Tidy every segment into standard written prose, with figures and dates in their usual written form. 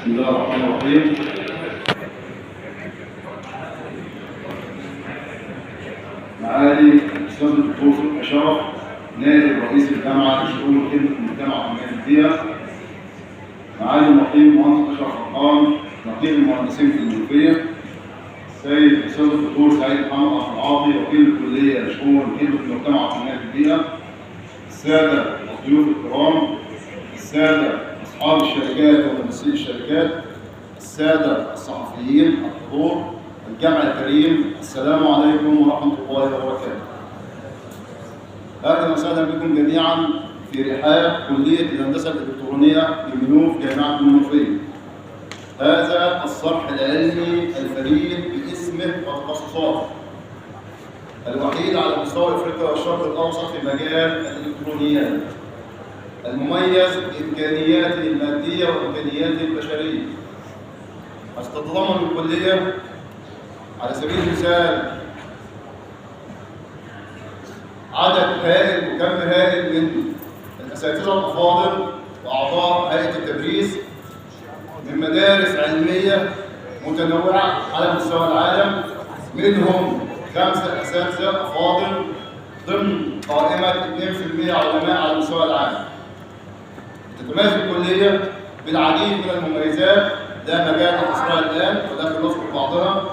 بسم الله الرحمن الرحيم. معالي الأستاذ الدكتور صبحي شرف، نائب رئيس الجامعة لشؤون خدمة المجتمع والتنمية البيئية. معالي النقيب مهندس أشرف فرقان، نقيب المهندسين في المنوفية. السيد الأستاذ الدكتور سعيد محمد عبد العاطي، وكيل الكلية لشؤون خدمة المجتمع والتنمية البيئية. السادة الضيوف الكرام، السادة أصحاب الشركات وممثلي الشركات، السادة الصحفيين، الحضور، الجمع الكريم، السلام عليكم ورحمة الله وبركاته. أهلا وسهلا بكم جميعا في رحاب كلية الهندسة الإلكترونية بمنوف جامعة المنوفية. هذا الصرح العلمي الفريد باسمه وتخصصاته، الوحيد على مستوى افريقيا والشرق الاوسط في مجال الالكترونيات، المميز بامكانياته الماديه وامكانياته البشريه. تتضمن الكليه على سبيل المثال عدد هائل وكم هائل من الاساتذه الافاضل واعضاء هيئه التدريس من مدارس علميه متنوعه على مستوى العالم، منهم 5 اساتذه افاضل ضمن قائمه 2% علماء على مستوى العالم. تتميز الكليه بالعديد من المميزات لا مجال لحصرها الان ولكن نذكر بعضها.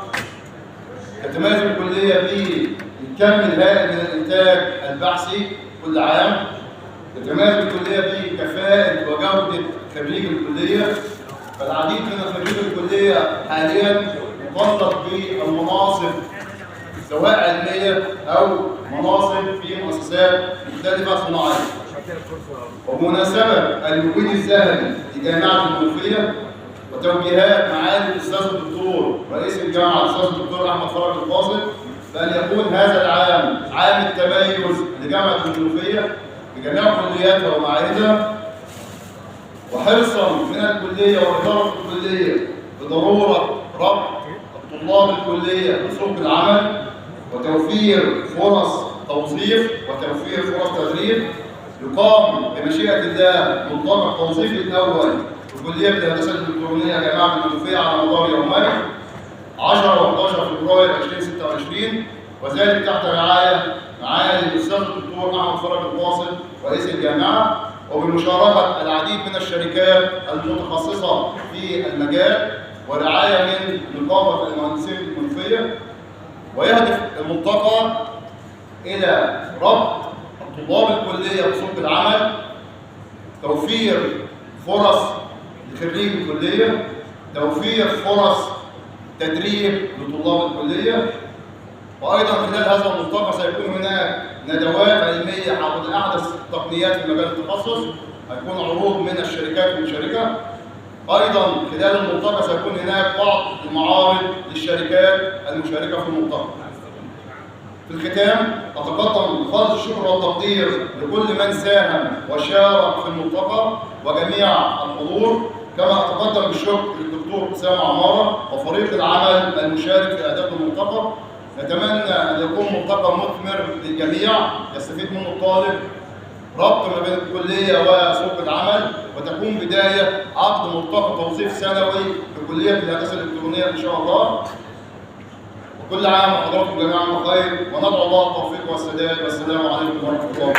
تتميز الكليه بالكم الهائل من الانتاج البحثي كل عام. تتميز الكليه بكفاءه وجوده خريج الكليه، فالعديد من خريجي الكليه حاليا مطلق بالمناصب سواء علميه او مناصب في مؤسسات مختلفه صناعيه. وبمناسبه الوجود الذهبي لجامعه المنوفيه وتوجيهات معالي الاستاذ الدكتور رئيس الجامعه الاستاذ الدكتور احمد فرج الفاصل، بان يكون هذا العام عام التميز لجامعه المنوفيه بجميع كلياتها ومعاهدها، وحرصا من الكليه واداره الكليه بضروره ربط طلاب الكليه بسوق العمل وتوفير فرص توظيف وتوفير فرص تدريب، يقام بمشيئه الله ملتقى التوظيفي الاول في كليه الهندسه الالكترونيه جامعه المنوفيه على مدار يومين 10 و11 فبراير 2026، وذلك تحت رعايه معالي الاستاذ الدكتور احمد فرج الفاصل رئيس الجامعه، وبمشاركه العديد من الشركات المتخصصه في المجال ورعايه من نقابه المهندسين المنوفيه. ويهدف الملتقى الى ربط طلاب الكليه بسوق العمل، توفير فرص لخريج الكليه، توفير فرص تدريب لطلاب الكليه. وايضا خلال هذا الملتقى سيكون هناك ندوات علميه حول احدث التقنيات في مجال التخصص، هيكون عروض من الشركات المشاركه. ايضا خلال الملتقى سيكون هناك بعض المعارض للشركات المشاركه في الملتقى. في الختام اتقدم خالص الشكر والتقدير لكل من ساهم وشارك في الملتقى وجميع الحضور، كما اتقدم بالشكر للدكتور اسامه عماره وفريق العمل المشارك في اعداد الملتقى. نتمنى ان يكون ملتقى مثمر للجميع يستفيد منه الطالب، ربط ما بين الكليه وسوق العمل، وتكون بدايه عقد ملتقى توظيف سنوي في كليه الهندسه الالكترونيه ان شاء الله. وكل عام وحضراتكم جميعا بخير، وندعو الله التوفيق والسداد، والسلام عليكم ورحمه الله.